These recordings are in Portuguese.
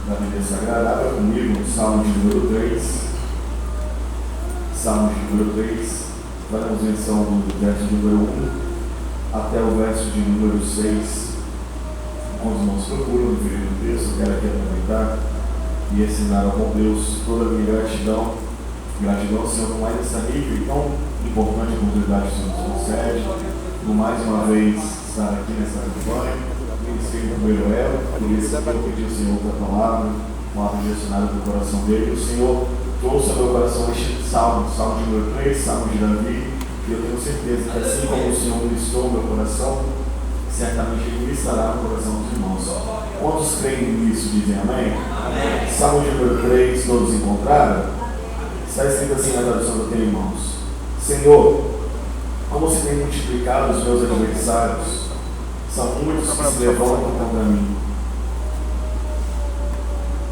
da Bíblia Sagrada, abra comigo no Salmo de número 3. Salmo de número 3, faremos menção do verso de número 1 até o verso de número 6. Quando os irmãos procuram no vídeo do texto, eu quero aqui aproveitar e ensinar ao bom Deus toda a minha gratidão. Gratidão, Senhor, por mais essa rica e tão importante oportunidade que o Senhor nos concede, por mais uma vez estar aqui nessa campanha, ministério do Beroel, por isso que eu pedi ao Senhor para a palavra direcionada do coração dele. O Senhor trouxe ao meu coração este salmo, salmo de número 3, salmo de Davi, e eu tenho certeza que assim como o Senhor ministrou o meu coração, certamente ele ministrará no coração dos irmãos. Quantos creem nisso? Dizem amém? Amém. Salmo de número 3, todos encontraram? Está escrito assim na tradução do teu, irmãos: Senhor, como se tem multiplicado os meus adversários, são muitos que se levantam contra mim.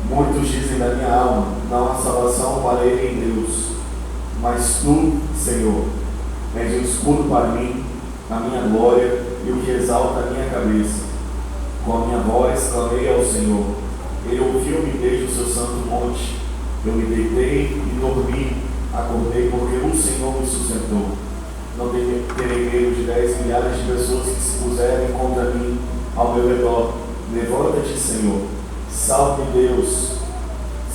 Muitos dizem da minha alma, não há salvação para ele em Deus. Mas tu, Senhor, és um escudo para mim, a minha glória e o que exalta a minha cabeça. Com a minha voz clamei ao Senhor. Ele ouviu-me desde o seu santo monte. Eu me deitei e dormi, acordei porque o Senhor me sustentou. Não terei medo de 10 milhares de pessoas que se puserem contra mim ao meu redor. Levanta-te, Senhor. Salve-me, Deus.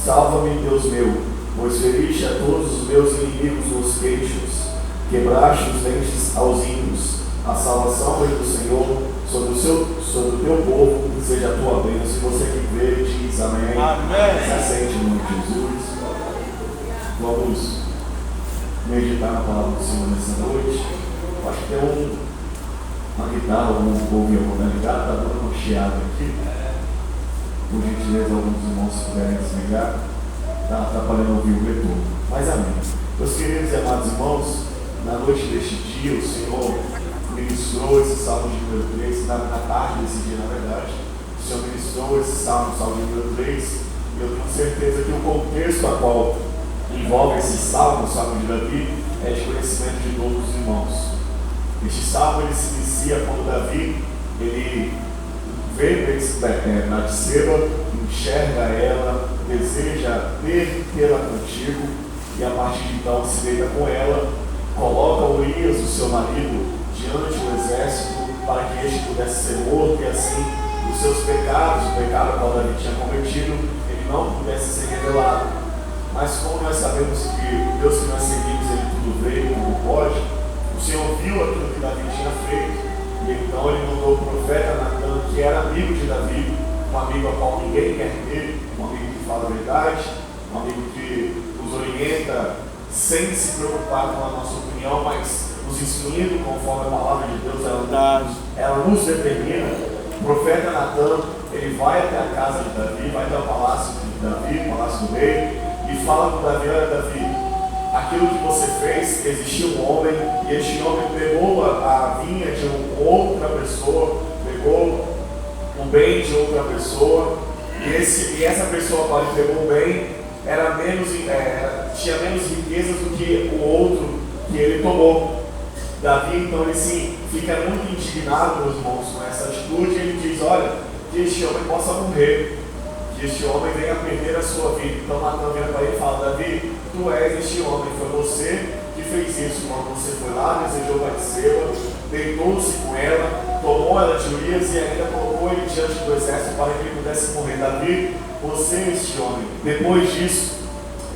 Salva-me, Deus meu, pois feriste a todos os meus inimigos nos queixos. Quebraste os dentes aos ímpios. A salvação vem do Senhor sobre o teu povo, que seja a tua bênção. Se você que vê, diz amém. Amém. Se assente em nome de Jesus. Vamos meditar na palavra do Senhor nessa noite. Acho que tem uma guitarra, um violão ligado, está dando uma chiada aqui. Por gentileza, alguns irmãos se puderem desligar, está atrapalhando ouvir o retorno. Mas amém. Meus queridos e amados irmãos, na noite deste dia, o Senhor ministrou esse salmo de número 3, na tarde desse dia, na verdade, o Senhor ministrou esse salmo de número 3, e eu tenho certeza que o contexto a qual envolve esse salmo, o salmo de Davi, é de conhecimento de todos os irmãos. Este salmo ele se inicia quando Davi ele vê Batseba, enxerga ela, deseja tê-la contigo, e a partir de então se deita com ela, coloca Urias, o seu marido, diante do exército, para que este pudesse ser morto, e assim os seus pecados, o pecado ao qual Davi tinha cometido, ele não pudesse ser revelado. Mas como nós sabemos que o Deus que nós seguimos, ele tudo vê como pode, o Senhor viu aquilo que Davi tinha feito, e então ele mandou o profeta Natan, que era amigo de Davi, um amigo ao qual ninguém quer ter, um amigo que fala a verdade, um amigo que nos orienta sem se preocupar com a nossa opinião, mas nos instruindo conforme a palavra de Deus ela nos determina. O profeta Natan, ele vai até a casa de Davi, vai até o palácio de Davi, o palácio do rei, e fala com Davi: olha, Davi, aquilo que você fez, existia um homem, e este homem pegou a vinha de outra pessoa, pegou o bem de outra pessoa, e essa pessoa para ele pegou o bem tinha menos riquezas do que o outro que ele tomou. Davi, então, ele sim, fica muito indignado, meus irmãos, com essa atitude, e ele diz: olha, que este homem possa morrer, que este homem venha perder a sua vida. Então Natan vira para ele e fala: Davi, tu és este homem, foi você que fez isso quando você foi lá, desejou Batseba, deitou-se com ela, tomou ela de Urias e ainda colocou ele diante do exército para que ele pudesse morrer. Davi, você é este homem. Depois disso,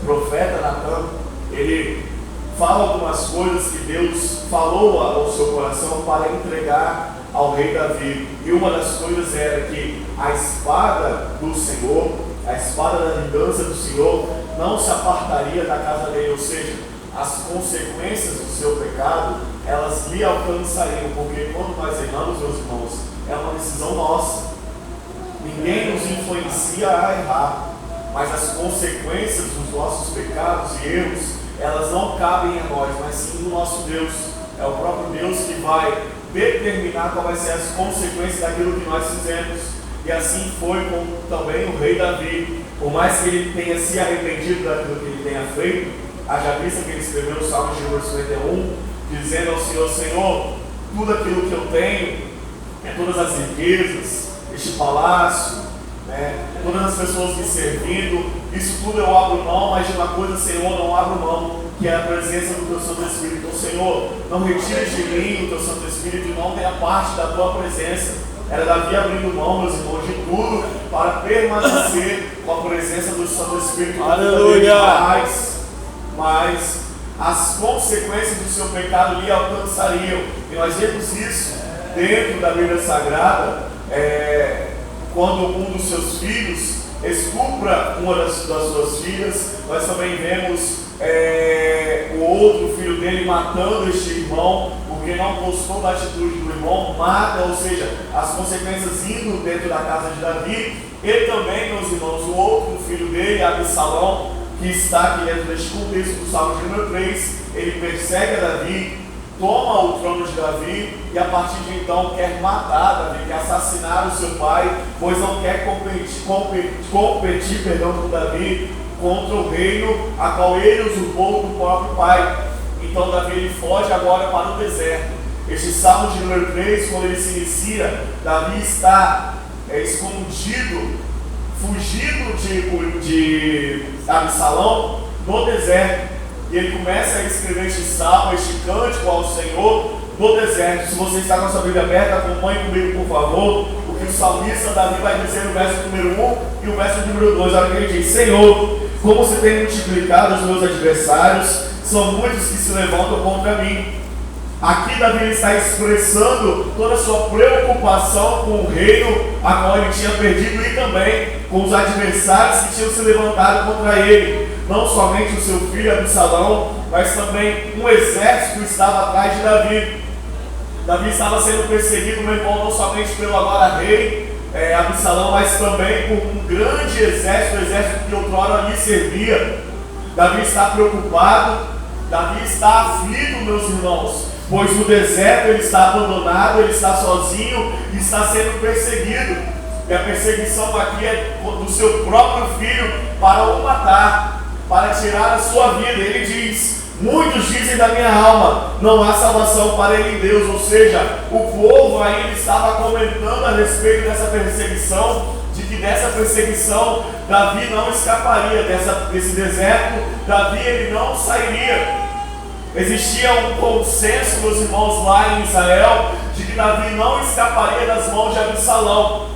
o profeta Natan, ele fala algumas coisas que Deus falou ao seu coração para entregar ao rei Davi. E uma das coisas era que a espada do Senhor, a espada da vingança do Senhor, não se apartaria da casa dele, ou seja, as consequências do seu pecado, elas lhe alcançariam, porque quando nós erramos, meus irmãos, é uma decisão nossa. Ninguém nos influencia a errar, mas as consequências dos nossos pecados e erros, elas não cabem a nós, mas sim do nosso Deus. É o próprio Deus que vai determinar quais vão ser as consequências daquilo que nós fizemos. E assim foi com também o rei Davi. Por mais que ele tenha se arrependido daquilo que ele tenha feito, haja vista que ele escreveu no Salmo de número 51, dizendo ao Senhor: Senhor, tudo aquilo que eu tenho, todas as riquezas, este palácio, Todas as pessoas me servindo, isso tudo eu abro mão, mas de uma coisa, Senhor, não abro mão, que é a presença do Teu Santo Espírito. Então, Senhor, não retires de mim o Teu Santo Espírito e não tenha parte da Tua presença. Era Davi abrindo mão, meus irmãos, de tudo para permanecer com a presença do Santo Espírito. Aleluia! Mas as consequências do seu pecado lhe alcançariam. E nós vemos isso dentro da Bíblia Sagrada, quando um dos seus filhos estupra uma das suas filhas. Nós também vemos o outro filho dele matando este irmão, porque não gostou da atitude do irmão, mata, ou seja, as consequências indo dentro da casa de Davi. E também, meus irmãos, o outro filho dele, Absalão, que está aqui dentro deste contexto do Salmo de número 3, ele persegue a Davi, toma o trono de Davi e a partir de então quer matar Davi, quer assassinar o seu pai, pois não quer competir com Davi contra o reino a qual ele usurpou do próprio pai. Então Davi ele foge agora para o deserto. Este Salmo de número 3, quando ele se inicia, Davi está escondido, fugido de Absalão no deserto. E ele começa a escrever este salmo, este cântico ao Senhor no deserto. Se você está com a sua Bíblia aberta, acompanhe comigo, por favor, o que o salmista Davi vai dizer no verso número 1 e o verso número 2. Olha o que ele diz: Senhor, como você tem multiplicado os meus adversários, são muitos que se levantam contra mim. Aqui Davi está expressando toda a sua preocupação com o reino a qual ele tinha perdido e também com os adversários que tinham se levantado contra ele. Não somente o seu filho Absalão, mas também um exército estava atrás de Davi. Davi estava sendo perseguido, meu irmão, não somente pelo agora rei Absalão, mas também por um grande exército, o exército que outrora lhe servia. Davi está preocupado, Davi está aflito, meus irmãos, pois no deserto ele está abandonado, ele está sozinho e está sendo perseguido. E a perseguição aqui é do seu próprio filho para o matar, para tirar a sua vida. Ele diz: muitos dizem da minha alma, não há salvação para ele em Deus. Ou seja, o povo ainda estava comentando a respeito dessa perseguição, de que dessa perseguição Davi não escaparia, desse deserto Davi ele não sairia. Existia um consenso, meus irmãos, lá em Israel, de que Davi não escaparia das mãos de Absalão,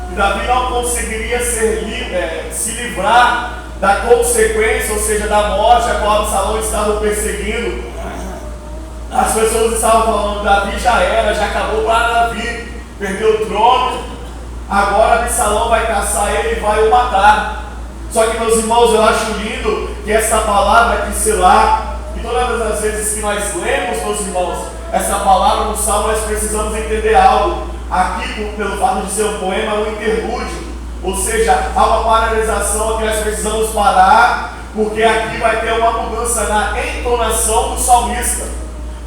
que Davi não conseguiria se livrar da consequência, ou seja, da morte a qual Absalão estava perseguindo. As pessoas estavam falando: Davi já era, já acabou para Davi, perdeu o trono, agora Absalão vai caçar ele e vai o matar. Só que, meus irmãos, eu acho lindo que essa palavra aqui, Selá, e todas as vezes que nós lemos, meus irmãos, essa palavra no Salmo, nós precisamos entender algo. Aqui, pelo fato de ser um poema, é um interlúdio. Ou seja, há uma paralisação que nós precisamos parar, porque aqui vai ter uma mudança na entonação do salmista.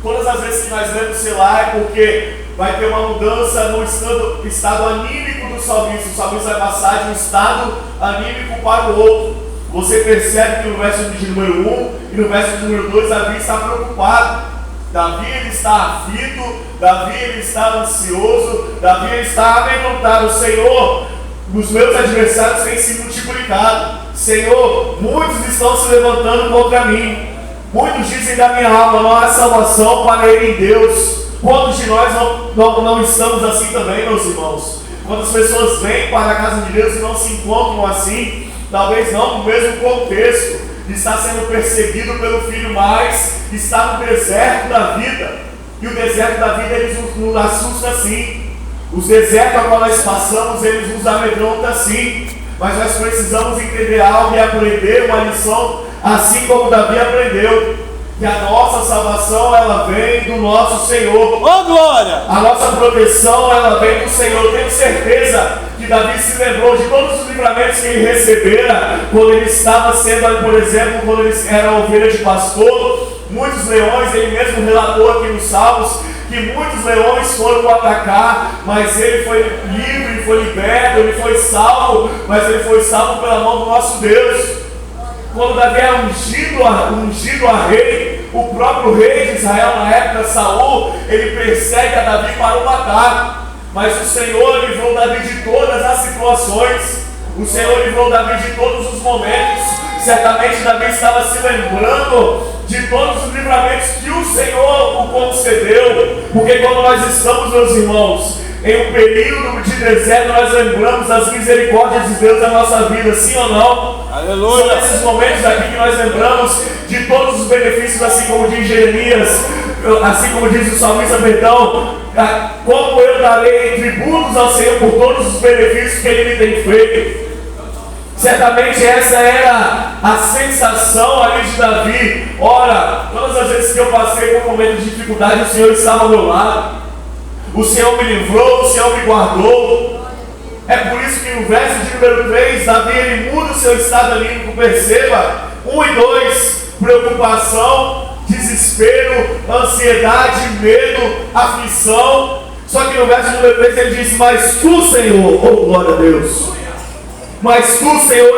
Todas as vezes que nós lemos Selá é porque vai ter uma mudança no estado anímico do salmista. O salmista vai passar de um estado anímico para o outro. Você percebe que no verso de número 1 e no verso de número 2, Davi está preocupado. Davi ele está aflito, Davi ele está ansioso, Davi ele está amedrontado. Senhor, os meus adversários têm se multiplicado. Senhor, muitos estão se levantando contra mim. Muitos dizem da minha alma, não há salvação para ele em Deus. Quantos de nós não estamos assim também, meus irmãos? Quantas pessoas vêm para a casa de Deus e não se encontram assim? Talvez não no mesmo contexto. Está sendo perseguido pelo filho, mas está no deserto da vida. E o deserto da vida ele nos assusta sim. Os desertos a qual nós passamos, eles nos amedrontam sim. Mas nós precisamos entender algo e aprender uma lição, assim como Davi aprendeu, que a nossa salvação ela vem do nosso Senhor. Oh glória! A nossa proteção ela vem do Senhor. Eu tenho certeza que Davi se lembrou de todos os livramentos que ele recebera quando ele estava sendo, por exemplo, quando ele era ovelha de pastor. Muitos leões, ele mesmo relatou aqui nos Salmos, que muitos leões foram o atacar, mas ele foi livre, foi liberto, ele foi salvo, mas ele foi salvo pela mão do nosso Deus. Quando Davi era ungido a rei, o próprio rei de Israel na época, Saul, ele persegue a Davi para o matar. Mas o Senhor livrou Davi de todas as situações. O Senhor livrou Davi de todos os momentos. Certamente Davi estava se lembrando de todos os livramentos que o Senhor o concedeu. Porque quando nós estamos, meus irmãos, em um período de deserto, nós lembramos das misericórdias de Deus na nossa vida, sim ou não? Aleluia. São esses momentos aqui que nós lembramos de todos os benefícios, assim como diz Jeremias, assim como diz o salmista, perdão, como eu darei tributos ao Senhor por todos os benefícios que Ele me tem feito. Certamente essa era a sensação ali de Davi. Ora, todas as vezes que eu passei por momentos de dificuldade, o Senhor estava ao meu lado. O Senhor me livrou, o Senhor me guardou. É por isso que no verso de número 3, Davi ele muda o seu estado anímico. Perceba, 1 e 2, preocupação, desespero, ansiedade, medo, aflição. Só que no verso número 3 ele diz: mas tu, Senhor, oh glória a Deus, mas tu, Senhor,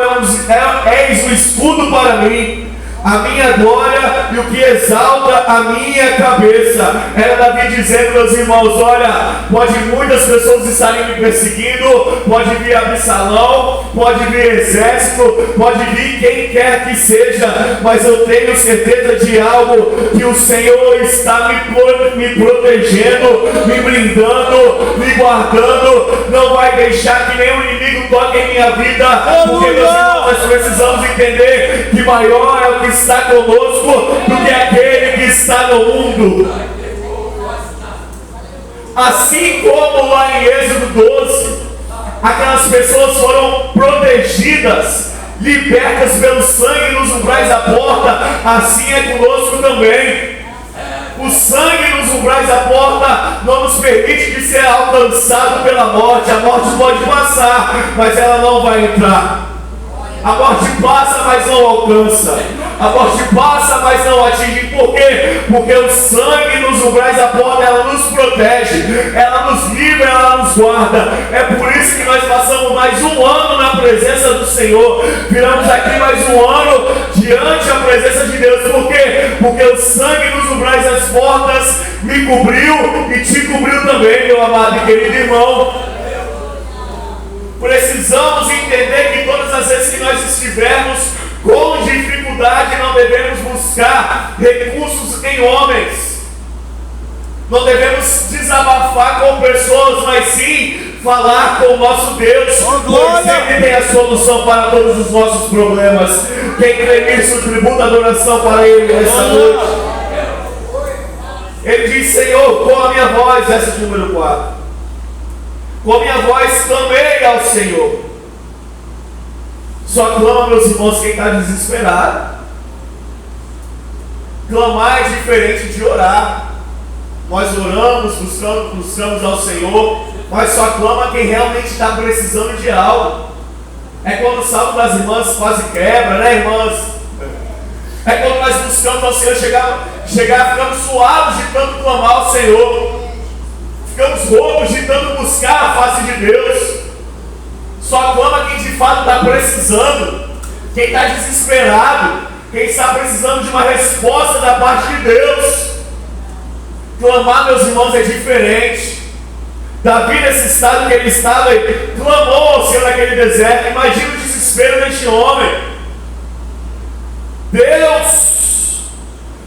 és o escudo para mim, a minha glória e o que exalta a minha cabeça. Era Davi dizendo, meus irmãos, olha, pode muitas pessoas estarem me perseguindo, pode vir Absalão, pode vir exército, pode vir quem quer que seja, mas eu tenho certeza de algo, que o Senhor está me protegendo, me blindando, me guardando, não vai deixar que nenhum inimigo toque em minha vida, porque, meus irmãos, nós precisamos entender que maior é o que está conosco do que aquele que está no mundo. Assim como lá em Êxodo 12, aquelas pessoas foram protegidas, libertas pelo sangue nos umbrais da porta, assim é conosco também. O sangue nos umbrais da porta não nos permite de ser alcançado pela morte. A morte pode passar, mas ela não vai entrar. A morte passa, mas não alcança. A morte passa, mas não atinge. Por quê? Porque o sangue nos umbrais da porta, ela nos protege, ela nos livra, ela nos guarda. É por isso que nós passamos mais um ano na presença do Senhor. Viramos aqui mais um ano diante da presença de Deus. Por quê? Porque o sangue nos umbrais das portas me cobriu e te cobriu também, meu amado e querido irmão. Precisamos entender que todas as vezes que nós estivermos com dificuldade, não devemos buscar recursos em homens. Não devemos desabafar com pessoas, mas sim falar com o nosso Deus. Pois Ele tem a solução para todos os nossos problemas. Quem crê nisso, tributa adoração para Ele nessa noite. Ele diz: Senhor, com a minha voz, verso de número 4. Com a minha voz clamei ao Senhor. Só clama, meus irmãos, quem está desesperado. Clamar é diferente de orar. Nós oramos, buscamos ao Senhor, mas só clama quem realmente está precisando de algo. É quando o salmo das irmãs quase quebra, né, irmãs? É quando nós buscamos ao Senhor, ficamos suados de tanto clamar ao Senhor. Ficamos roucos de tanto buscar a face de Deus. Só clama quem de fato está precisando, quem está desesperado, quem está precisando de uma resposta da parte de Deus. Clamar, meus irmãos, é diferente. Davi, nesse estado que ele estava, clamou ao Senhor naquele deserto. Imagina o desespero deste homem. Deus,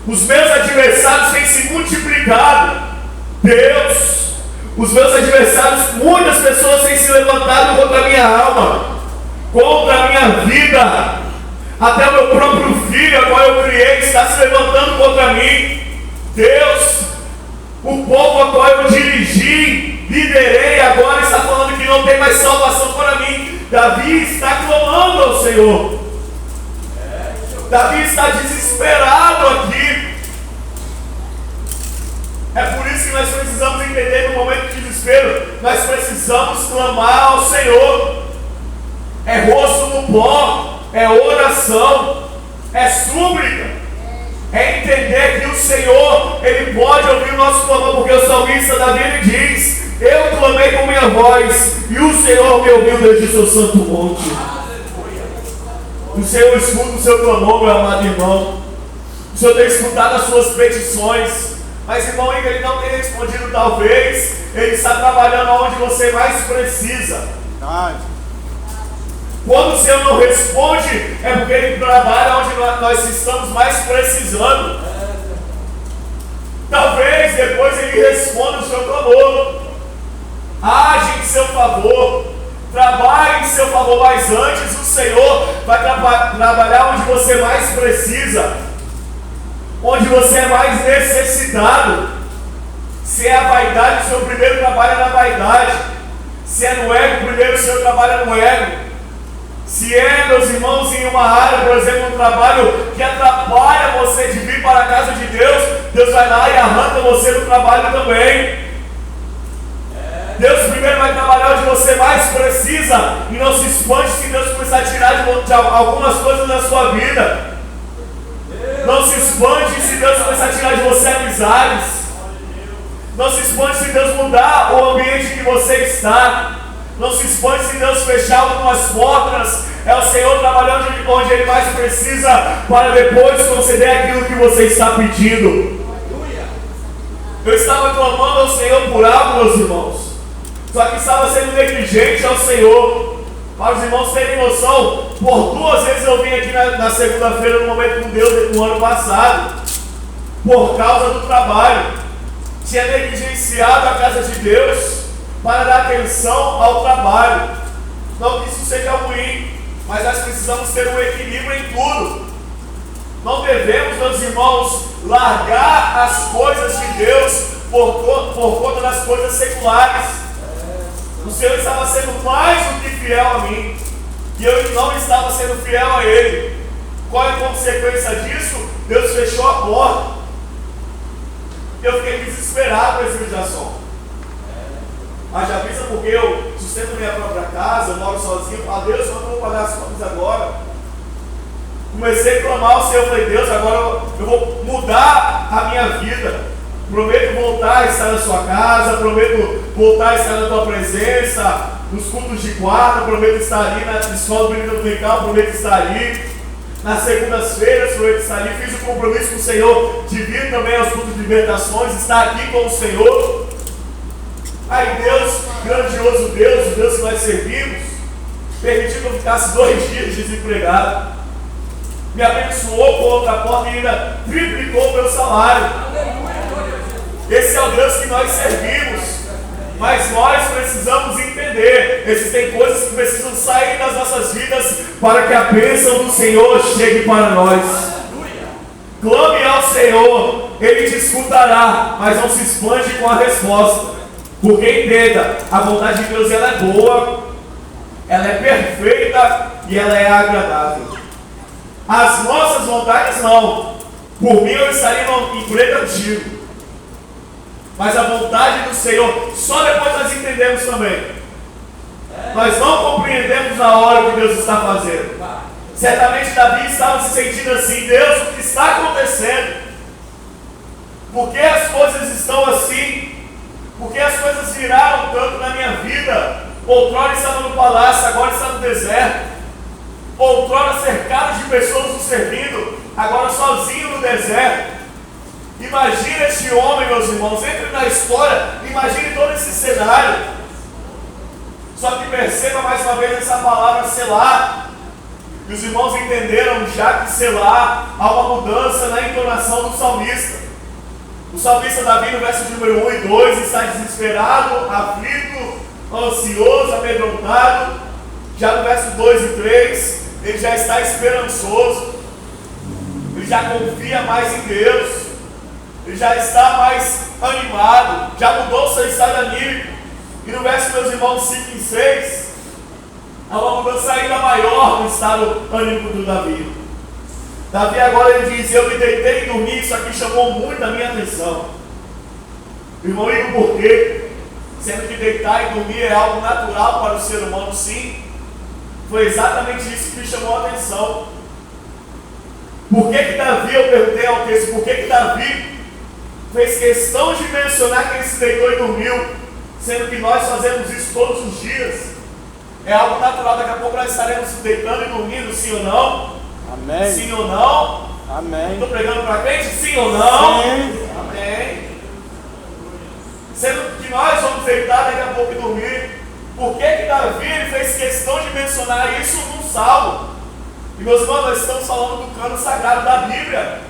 os meus adversários têm se multiplicado. Deus, os meus adversários, muitas pessoas têm se levantado contra a minha alma, contra a minha vida. Até o meu próprio filho, a qual eu criei, está se levantando contra mim. Deus, o povo a qual eu dirigi, liderei, agora está falando que não tem mais salvação para mim. Davi está clamando ao Senhor. Davi está desesperado aqui. É por isso que nós precisamos entender, no momento de desespero, nós precisamos clamar ao Senhor. É rosto no pó, é oração, é súplica, é entender que o Senhor, Ele pode ouvir o nosso clamor, porque o salmista Davi ele diz: eu clamei com minha voz, e o Senhor me ouviu desde o seu santo monte. O Senhor escuta o seu clamor, meu amado irmão. O Senhor tem escutado as suas petições. Mas, irmão, Ele não tem respondido, talvez. Ele está trabalhando onde você mais precisa. Quando o Senhor não responde, é porque Ele trabalha onde nós estamos mais precisando. Talvez depois Ele responda o seu clamor, age em seu favor, trabalhe em seu favor, mas antes o Senhor vai trabalhar onde você mais precisa, onde você é mais necessitado. Se é a vaidade, o seu primeiro trabalho é na vaidade. Se é no ego, primeiro o Senhor trabalha no ego. Se é, meus irmãos, em uma área, por exemplo, um trabalho que atrapalha você de vir para a casa de Deus, Deus vai lá e arranca você do trabalho também. Deus primeiro vai trabalhar onde você mais precisa, e não se expande se Deus precisar tirar de algumas coisas da sua vida. Não se expande se Deus precisar tirar de você amizades. Não se expande se Deus mudar o ambiente que você está. Não se expande se Deus fechar algumas portas. É o Senhor trabalhando onde Ele mais precisa, para depois conceder aquilo que você está pedindo. Eu estava clamando ao Senhor por algo, meus irmãos, só que estava sendo negligente ao Senhor. Para os irmãos terem noção, por 2 vezes eu vim aqui na segunda-feira no momento com Deus no ano passado, por causa do trabalho. Tinha negligenciado a casa de Deus para dar atenção ao trabalho. Não que isso seja ruim, mas nós precisamos ter um equilíbrio em tudo. Não devemos, meus irmãos, largar as coisas de Deus por conta das coisas seculares. O Senhor estava sendo mais do que fiel a mim, e eu não estava sendo fiel a Ele. Qual é a consequência disso? Deus fechou a porta. Eu fiquei desesperado com esse vídeo de ação. Mas já pensa, porque eu sustento minha própria casa, eu moro sozinho. Falo, Deus, quando eu vou pagar as contas agora? Comecei a clamar ao Senhor, falei, Deus, agora eu vou mudar a minha vida. Prometo voltar a estar na sua casa, prometo voltar a estar na tua presença, nos cultos de quarta, prometo estar ali na escola bíblica dominical, prometo estar ali. Nas segundas-feiras, prometo estar ali. Fiz o compromisso com o Senhor de vir também aos cultos de libertações, estar aqui com o Senhor. Aí Deus, grandioso Deus, o Deus que nós servimos, permitiu que eu ficasse 2 dias desempregado. Me abençoou com outra porta e ainda triplicou o meu salário. Esse é o Deus que nós servimos. Mas nós precisamos entender, existem coisas que precisam sair das nossas vidas para que a bênção do Senhor chegue para nós. Clame ao Senhor, Ele te escutará, mas não se expande com a resposta. Porque entenda, a vontade de Deus ela é boa, ela é perfeita e ela é agradável. As nossas vontades não. Por mim eu estaria no emprego antigo. Mas a vontade do Senhor, só depois nós entendemos também. Nós não compreendemos na hora o que Deus está fazendo. Certamente Davi estava se sentindo assim, Deus, o que está acontecendo? Por que as coisas estão assim? Por que as coisas viraram tanto na minha vida? Outrora estava no palácio, agora está no deserto. Outrora cercado de pessoas nos servindo, agora sozinho no deserto. Imagina este homem, meus irmãos, entre na história, imagine todo esse cenário. Só que perceba mais uma vez essa palavra selar. E os irmãos entenderam já que selar há uma mudança na entonação do salmista. O salmista Davi, no verso número 1 e 2, está desesperado, aflito, ansioso, amedrontado. Já no verso 2 e 3, ele já está esperançoso, ele já confia mais em Deus, ele já está mais animado, já mudou o seu estado anímico. E no verso, meus irmãos, 5 e 6, há uma mudança ainda maior no estado anímico do Davi. Davi agora ele diz, eu me deitei e dormi, isso aqui chamou muito a minha atenção. Irmão, e por quê? Sendo que deitar e dormir é algo natural para o ser humano, sim. Foi exatamente isso que me chamou a atenção. Por que Davi, eu perguntei ao texto, por que Davi fez questão de mencionar que ele se deitou e dormiu, sendo que nós fazemos isso todos os dias? É algo natural, daqui a pouco nós estaremos se deitando e dormindo, sim ou não? Amém. Sim ou não? Amém. Estou pregando para crente? Sim ou não? Sim. Amém. Sendo que nós vamos deitar daqui a pouco e dormir. Por que Davi ele fez questão de mencionar isso num salmo? E meus irmãos, nós estamos falando do cano sagrado da Bíblia.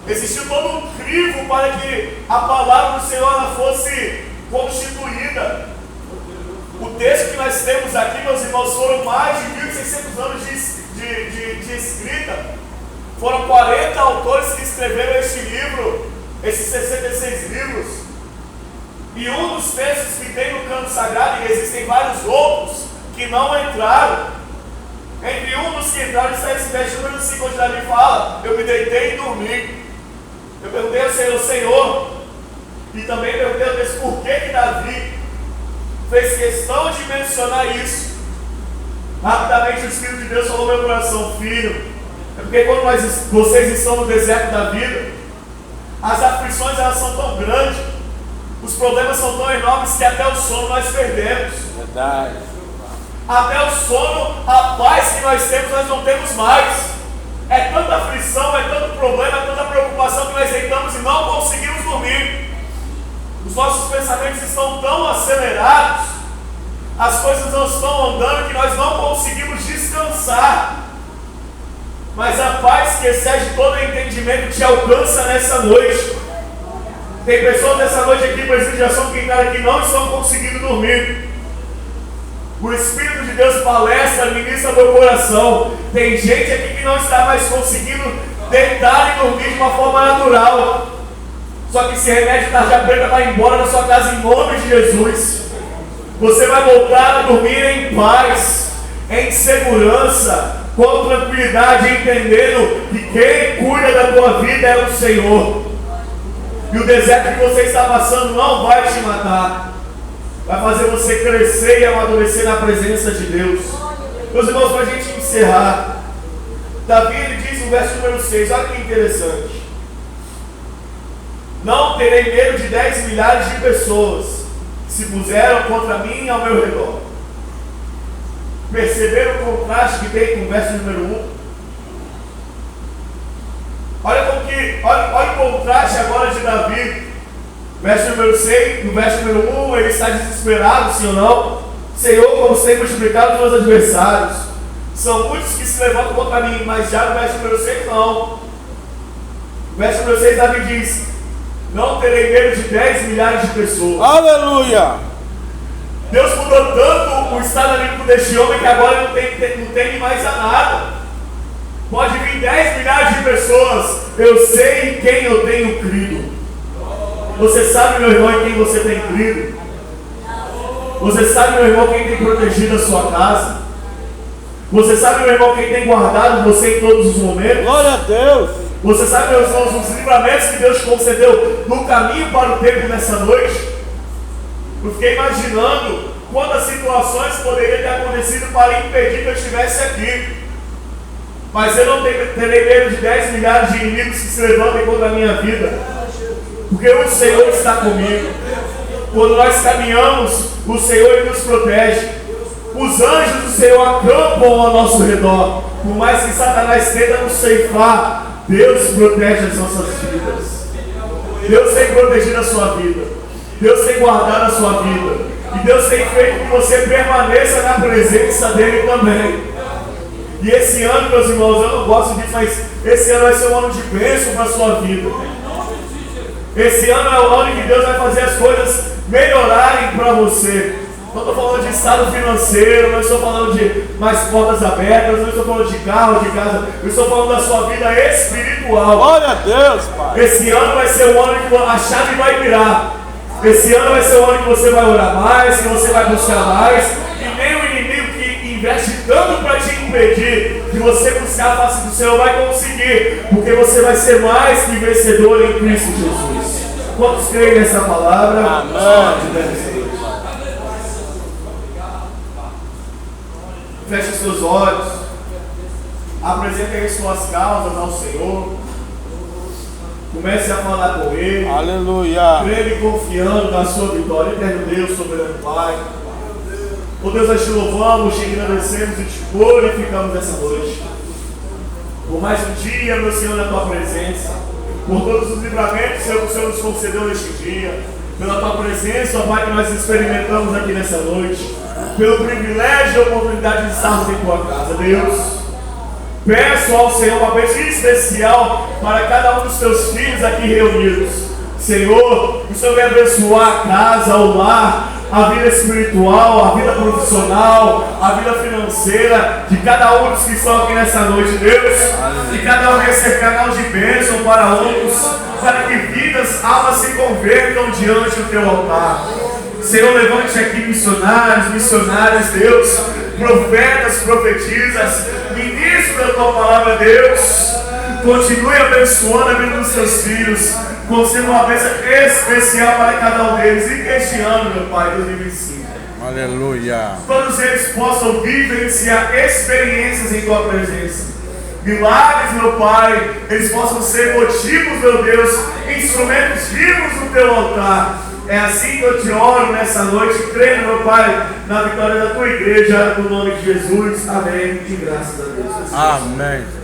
Existiu todo um crivo para que a palavra do Senhor ela fosse constituída. O texto que nós temos aqui, meus irmãos, foram mais de 1.600 anos de escrita. Foram 40 autores que escreveram este livro, esses 66 livros. E um dos textos que tem no canto sagrado, e existem vários outros que não entraram. Entre um dos que entraram está esse verso número 5, onde Davi fala: eu me deitei e dormi. Eu perguntei ao Senhor, Senhor, e também perguntei ao Deus por que Davi fez questão de mencionar isso. Rapidamente o Espírito de Deus falou no meu coração: filho, é porque quando vocês estão no deserto da vida, as aflições elas são tão grandes, os problemas são tão enormes que até o sono nós perdemos. Verdade. Até o sono, a paz que nós temos, nós não temos mais. É tanta aflição, é tanto problema, é tanta preocupação que nós deitamos e não conseguimos dormir. Os nossos pensamentos estão tão acelerados, as coisas não estão andando que nós não conseguimos descansar. Mas a paz que excede todo entendimento te alcança nessa noite. Tem pessoas nessa noite aqui, presente de ação, que entraram aqui, não estão conseguindo dormir. O Espírito de Deus palestra, ministra meu coração. Tem gente aqui que não está mais conseguindo deitar e dormir de uma forma natural. Só que esse remédio tarja preta vai embora da sua casa em nome de Jesus. Você vai voltar a dormir em paz, em segurança, com tranquilidade, entendendo que quem cuida da tua vida é o Senhor. E o deserto que você está passando não vai te matar. Vai fazer você crescer e amadurecer na presença de Deus. Meus irmãos, para a gente encerrar, Davi ele diz no verso número 6, olha que interessante: não terei medo de 10 milhares de pessoas que se puseram contra mim e ao meu redor. Perceberam o contraste que tem com o verso número 1? Olha o contraste agora de Davi. Verso número 6, no verso número 1, ele está desesperado, sim ou não? Senhor, como você tem multiplicado os meus adversários. São muitos que se levantam contra mim, mas já no verso número 6 não. No verso número 6, Davi diz: não terei medo de 10 milhares de pessoas. Aleluia! Deus mudou tanto o estado anímico deste homem que agora não tem mais a nada. Pode vir 10 milhares de pessoas, eu sei em quem eu tenho crido. Você sabe, meu irmão, em quem você tem crido? Você sabe, meu irmão, quem tem protegido a sua casa? Você sabe, meu irmão, quem tem guardado você em todos os momentos? Glória a Deus! Você sabe, meus irmãos, os livramentos que Deus te concedeu no caminho para o tempo nessa noite? Eu fiquei imaginando quantas situações poderiam ter acontecido para impedir que eu estivesse aqui. Mas eu não terei medo de 10 milhares de inimigos que se levantem contra a minha vida. Porque o Senhor está comigo. Quando nós caminhamos, o Senhor ele nos protege. Os anjos do Senhor acampam ao nosso redor. Por mais que Satanás tenta nos ceifar, Deus protege as nossas vidas. Deus tem protegido a sua vida. Deus tem guardado a sua vida. E Deus tem feito que você permaneça na presença dEle também. E esse ano, meus irmãos, eu não gosto disso, mas esse ano vai ser um ano de bênção para a sua vida. Esse ano é o ano que Deus vai fazer as coisas melhorarem para você. Não estou falando de estado financeiro, não estou falando de mais portas abertas, não estou falando de carro, de casa, eu estou falando da sua vida espiritual. Glória a Deus, Pai. Esse ano vai ser o ano que a chave vai virar. Esse ano vai ser o ano que você vai orar mais, que você vai buscar mais, e nem o inimigo que investe tanto para te impedir de você buscar a face do Senhor vai conseguir, porque você vai ser mais que vencedor em Cristo Jesus. Quantos creem nessa palavra? Amém. Feche os seus olhos, apresente as suas causas ao Senhor, comece a falar com Ele. Aleluia. Creme confiando na sua vitória. Eterno Deus, soberano Pai, oh Deus, nós te louvamos, te agradecemos e te glorificamos nessa noite por mais um dia, meu Senhor, na tua presença, por todos os livramentos que o Senhor nos concedeu neste dia. pela tua presença, ó Pai, que nós experimentamos aqui nessa noite, pelo privilégio e oportunidade de estarmos em tua casa, Deus. Peço ao Senhor uma bênção especial para cada um dos teus filhos aqui reunidos. Senhor, que o Senhor venha abençoar a casa, o lar, a vida espiritual, a vida profissional, a vida financeira de cada um dos que estão aqui nessa noite, Deus. E cada um venha ser canal de bênção para outros, para que vidas, almas se convertam diante do teu altar. Senhor, levante aqui missionários, Deus, profetas, profetisas, ministros da tua palavra, Deus. Continue abençoando a vida dos seus filhos, conceda uma bênção especial para cada um deles. E que este ano, meu Pai, 2025, aleluia, todos eles possam vivenciar experiências em tua presença. Milagres, meu Pai, eles possam ser motivos, meu Deus, instrumentos vivos no teu altar. É assim que eu te oro nessa noite, crendo, meu Pai, na vitória da tua igreja, no nome de Jesus. Amém. E graças a Deus. amém.